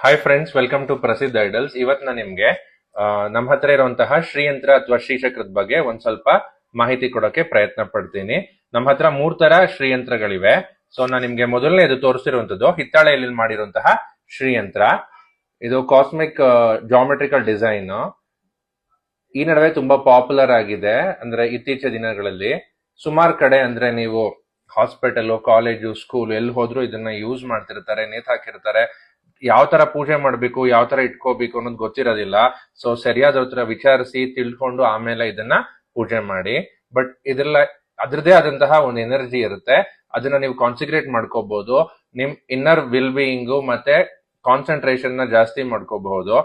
Hi friends, welcome to ಪ್ರಸಿದ್ಧ idols. ಇವತ್ತು ನಾನು ನಿಮ್ಗೆ ನಮ್ಮ ಹತ್ರ ಇರುವಂತಹ ಶ್ರೀಯಂತ್ರ ಅಥವಾ ಶ್ರೀಚಕ್ರದ ಬಗ್ಗೆ ಒಂದ್ ಸ್ವಲ್ಪ ಮಾಹಿತಿ ಕೊಡೋಕೆ ಪ್ರಯತ್ನ ಪಡ್ತೀನಿ. ನಮ್ಮ ಹತ್ರ 3 ತರ ಶ್ರೀಯಂತ್ರಗಳಿವೆ. ಸೊ ನಾನು ನಿಮ್ಗೆ ಮೊದಲನೇ ಇದು ತೋರಿಸಿರುವಂತದ್ದು ಹಿತ್ತಾಳೆಯಲ್ಲಿ ಮಾಡಿರುವಂತಹ ಶ್ರೀಯಂತ್ರ. ಇದು ಕಾಸ್ಮಿಕ್ ಜಾಮೆಟ್ರಿಕಲ್ ಡಿಸೈನ್. ಈ ನಡುವೆ ತುಂಬಾ ಪಾಪ್ಯುಲರ್ ಆಗಿದೆ. ಅಂದ್ರೆ ಇತ್ತೀಚಿನ ದಿನಗಳಲ್ಲಿ ಸುಮಾರು ಕಡೆ, ಅಂದ್ರೆ ನೀವು ಹಾಸ್ಪಿಟಲ್, ಕಾಲೇಜು, ಸ್ಕೂಲ್ ಎಲ್ಲಿ ಹೋದ್ರು ಇದನ್ನ ಯೂಸ್ ಮಾಡ್ತಿರ್ತಾರೆ, ನೇತ್ ಹಾಕಿರ್ತಾರೆ. ಯಾವ ತರ ಪೂಜೆ ಮಾಡ್ಬೇಕು, ಯಾವ ತರ ಇಟ್ಕೋಬೇಕು ಅನ್ನೋದು ಗೊತ್ತಿರೋದಿಲ್ಲ. ಸೊ ಸರಿಯಾದ ಹತ್ರ ವಿಚಾರಿಸಿ ತಿಳ್ಕೊಂಡು ಆಮೇಲೆ ಇದನ್ನ ಪೂಜೆ ಮಾಡಿ. ಬಟ್ ಇದ್ರಲ್ಲ ಅದ್ರದೇ ಆದಂತಹ ಒಂದು ಎನರ್ಜಿ ಇರುತ್ತೆ. ಅದನ್ನ ನೀವು ಕಾನ್ಸಂಟ್ರೇಟ್ ಮಾಡ್ಕೋಬಹುದು. ನಿಮ್ ಇನ್ನರ್ ವಿಲ್ ಬೀಯಿಂಗು ಮತ್ತೆ ಕಾನ್ಸಂಟ್ರೇಷನ್ ನ ಜಾಸ್ತಿ ಮಾಡ್ಕೋಬಹುದು.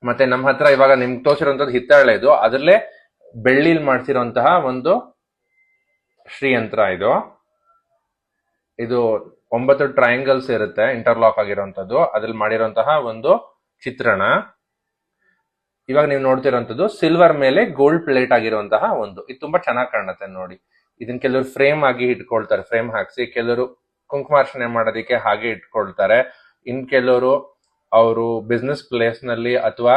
ಮತ್ತೆ ನಮ್ಮ ಹತ್ರ ಇವಾಗ ನಿಮ್ಗೆ ತೋರಿಸಿರುವಂತದ್ದು ಹಿತ್ತಾಳೆ. ಇದು ಅದರಲ್ಲೇ ಬೆಳ್ಳಿಲ್ ಮಾಡ್ಸಿರುವಂತಹ ಒಂದು ಶ್ರೀಯಂತ್ರ. ಇದು 9 ಟ್ರಯಾಂಗಲ್ಸ್ ಇರುತ್ತೆ, ಇಂಟರ್ಲಾಕ್ ಆಗಿರುವಂತದ್ದು. ಅದ್ರಲ್ಲಿ ಮಾಡಿರುವಂತಹ ಒಂದು ಚಿತ್ರಣ. ಇವಾಗ ನೀವು ನೋಡ್ತಿರುವಂತದ್ದು ಸಿಲ್ವರ್ ಮೇಲೆ ಗೋಲ್ಡ್ ಪ್ಲೇಟ್ ಆಗಿರುವಂತಹ ಒಂದು. ಇದು ತುಂಬಾ ಚೆನ್ನಾಗಿ ಕಾಣುತ್ತೆ ನೋಡಿ. ಇದನ್ನ ಕೆಲವರು ಫ್ರೇಮ್ ಆಗಿ ಇಟ್ಕೊಳ್ತಾರೆ, ಫ್ರೇಮ್ ಹಾಕ್ಸಿ. ಕೆಲವರು ಕುಂಕುಮಾರ್ಚನೆ ಮಾಡೋದಕ್ಕೆ ಹಾಗೆ ಇಟ್ಕೊಳ್ತಾರೆ. ಇನ್ ಕೆಲವರು ಅವರು ಬಿಸ್ನೆಸ್ ಪ್ಲೇಸ್ ನಲ್ಲಿ ಅಥವಾ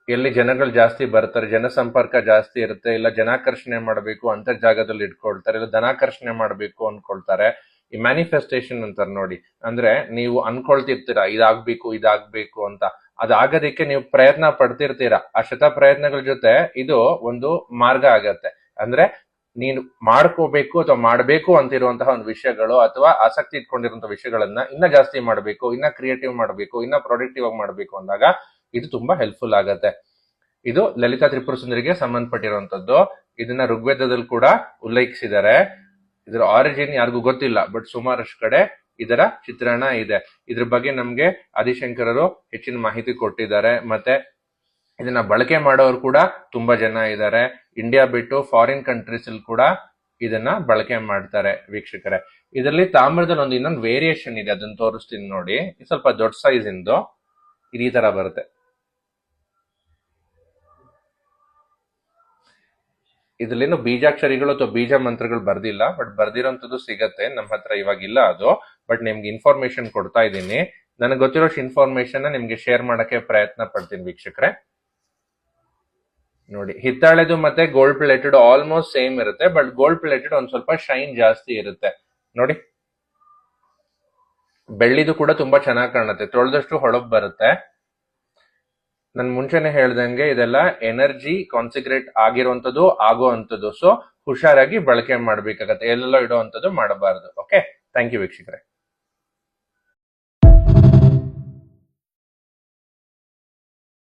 ಎಲ್ಲಿ ಜನಗಳು ಜಾಸ್ತಿ ಬರ್ತಾರೆ, ಜನಸಂಪರ್ಕ ಜಾಸ್ತಿ ಇರುತ್ತೆ, ಇಲ್ಲ ಜನಾಕರ್ಷಣೆ ಮಾಡಬೇಕು ಅಂತ ಜಾಗದಲ್ಲಿ ಇಟ್ಕೊಳ್ತಾರೆ, ಇಲ್ಲ ಧನಾಕರ್ಷಣೆ ಮಾಡಬೇಕು ಅನ್ಕೊಳ್ತಾರೆ. ಈ ಮ್ಯಾನಿಫೆಸ್ಟೇಷನ್ ಅಂತಾರೆ ನೋಡಿ. ಅಂದ್ರೆ ನೀವು ಅನ್ಕೊಳ್ತಿರ್ತೀರಾ ಇದಾಗ್ಬೇಕು ಅಂತ. ಅದಾಗೋದಕ್ಕೆ ನೀವು ಪ್ರಯತ್ನ ಪಡ್ತಿರ್ತೀರಾ. ಆ ಶತ ಪ್ರಯತ್ನಗಳ ಜೊತೆ ಇದು ಒಂದು ಮಾರ್ಗ ಆಗತ್ತೆ. ಅಂದ್ರೆ ನೀನು ಮಾಡ್ಕೋಬೇಕು ಅಥವಾ ಮಾಡ್ಬೇಕು ಅಂತಿರುವಂತಹ ಒಂದು ವಿಷಯಗಳು ಅಥವಾ ಆಸಕ್ತಿ ಇಟ್ಕೊಂಡಿರುವಂತಹ ವಿಷಯಗಳನ್ನ ಇನ್ನ ಜಾಸ್ತಿ ಮಾಡ್ಬೇಕು, ಇನ್ನ ಕ್ರಿಯೇಟಿವ್ ಮಾಡ್ಬೇಕು, ಇನ್ನ ಪ್ರೊಡಕ್ಟಿವ್ ಆಗಿ ಮಾಡ್ಬೇಕು ಅಂದಾಗ ಇದು ತುಂಬಾ ಹೆಲ್ಪ್ಫುಲ್ ಆಗತ್ತೆ. ಇದು ಲಲಿತಾ ತ್ರಿಪುರ ಸುಂದರಿಗೆ ಸಂಬಂಧಪಟ್ಟಿರುವಂತದ್ದು. ಇದನ್ನ ಋಗ್ವೇದದಲ್ಲಿ ಕೂಡ ಉಲ್ಲೇಖಿಸಿದ್ದಾರೆ. ಇದರ ಆರಿಜಿನ್ ಯಾರಿಗೂ ಗೊತ್ತಿಲ್ಲ, ಬಟ್ ಸುಮಾರಷ್ಟು ಕಡೆ ಇದರ ಚಿತ್ರಣ ಇದೆ. ಇದ್ರ ಬಗ್ಗೆ ನಮ್ಗೆ ಆದಿಶಂಕರರು ಹೆಚ್ಚಿನ ಮಾಹಿತಿ ಕೊಟ್ಟಿದ್ದಾರೆ. ಮತ್ತೆ ಇದನ್ನ ಬಳಕೆ ಮಾಡೋರು ಕೂಡ ತುಂಬಾ ಜನ ಇದ್ದಾರೆ. ಇಂಡಿಯಾ ಬಿಟ್ಟು ಫಾರಿನ್ ಕಂಟ್ರೀಸ್ ಅಲ್ಲಿ ಕೂಡ ಇದನ್ನ ಬಳಕೆ ಮಾಡ್ತಾರೆ ವೀಕ್ಷಕರೇ. ಇದರಲ್ಲಿ ತಾಮ್ರದಲ್ಲಿ ಇನ್ನೊಂದು ವೇರಿಯೇಷನ್ ಇದೆ, ಅದನ್ನ ತೋರಿಸ್ತೀನಿ ನೋಡಿ. ಸ್ವಲ್ಪ ದೊಡ್ಡ ಸೈಜ್ ಇಂದು ಈ ತರ ಬರುತ್ತೆ. ಇದ್ರಲ್ಲೇನು ಬೀಜಾಕ್ಷರಿಗಳು ಅಥವಾ ಬೀಜ ಮಂತ್ರಗಳು ಬರ್ದಿಲ್ಲ, ಬಟ್ ಬರ್ದಿರೋಂಥದ್ದು ಸಿಗತ್ತೆ. ನಮ್ಮ ಹತ್ರ ಇವಾಗ ಇಲ್ಲ ಅದು, ಬಟ್ ನಿಮ್ಗೆ ಇನ್ಫಾರ್ಮೇಶನ್ ಕೊಡ್ತಾ ಇದ್ದೀನಿ. ನನಗೆ ಗೊತ್ತಿರೋಷ್ಟು ಇನ್ಫಾರ್ಮೇಶನ್ ನಿಮ್ಗೆ ಶೇರ್ ಮಾಡಕ್ಕೆ ಪ್ರಯತ್ನ ಪಡ್ತೀನಿ ವೀಕ್ಷಕರೇ. ನೋಡಿ, ಹಿತ್ತಾಳೆದು ಮತ್ತೆ ಗೋಲ್ಡ್ ಪ್ಲೇಟೆಡ್ ಆಲ್ಮೋಸ್ಟ್ ಸೇಮ್ ಇರುತ್ತೆ, ಬಟ್ ಗೋಲ್ಡ್ ಪ್ಲೇಟೆಡ್ ಒಂದ್ ಸ್ವಲ್ಪ ಶೈನ್ ಜಾಸ್ತಿ ಇರುತ್ತೆ ನೋಡಿ. ಬೆಳ್ಳಿದು ಕೂಡ ತುಂಬಾ ಚೆನ್ನಾಗಿ ಕಾಣುತ್ತೆ, ತೊಳೆದಷ್ಟು ಹೊಳಪ್ ಬರುತ್ತೆ. ನನ್ ಮುಂಚೆನೆ ಹೇಳ್ದಂಗೆ ಇದೆಲ್ಲ ಎನರ್ಜಿ ಕಾನ್ಸಂಟ್ರೇಟ್ ಆಗಿರುವಂತದ್ದು, ಆಗುವಂತದ್ದು. ಸೊ ಹುಷಾರಾಗಿ ಬಳಕೆ ಮಾಡ್ಬೇಕಾಗತ್ತೆ, ಎಲ್ಲೆಲ್ಲೋ ಇಡುವಂತದ್ದು ಮಾಡಬಾರದು. ಓಕೆ, ಥ್ಯಾಂಕ್ ಯು ವೀಕ್ಷಕರೇ.